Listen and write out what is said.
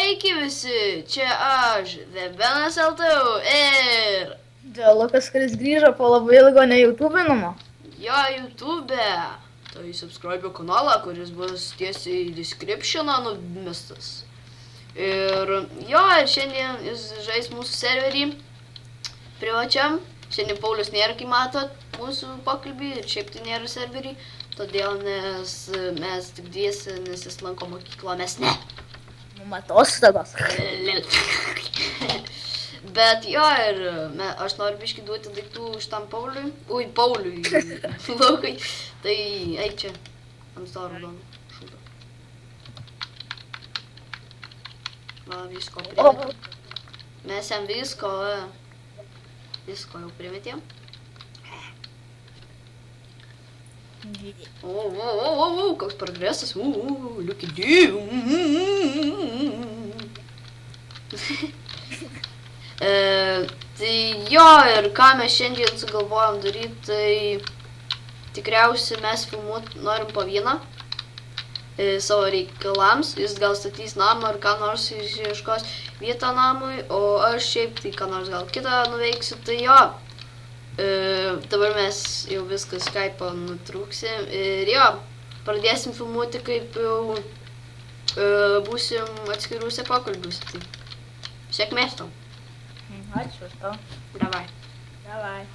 Sveiki visi, čia aš, Vebenas Altau ir... Lukas, kuris grįžo po labai ilgo ne YouTube'inimo. Jo, YouTube'e. Tai subscribe kanalą, kuris bus tiesiai description'ą numestas. Ir jo, šiandien jis žais mūsų serverį privačiam. Šiandien Paulius nėra, kai matot mūsų pokalbį ir šiaip tai nėra serverį. Todėl, nes mes tik dviesi, nes jis lanko mokyklą, mes ne. Atostogos. Bet jo, ir aš noriu biškį duoti daiktų šitam Pauliui. Ui, Pauliui. Laukai. Tai eik čia. Ant staro raudonų. Šūdo. Va, visko primetėm. Mes jam visko jau primetėm. O, koks progresas. Look at you. Tai jo, ir ką mes šiandien sugalvojom daryti, tai tikriausiai mes filmuoti norim po vieną savo reikalams. Jis gal statys namą ar ką nors išieškos vietą namui, o aš šiaip tai ką nors gal kitą nuveiksiu, tai jo. Dabar mes jau viską Skype'ą nutrūksim ir jo, pradėsim filmuoti, kaip jau būsim atskiruose pokalbiuose. Tai sėkmės tau. Ačiū tau. Davai. Davai.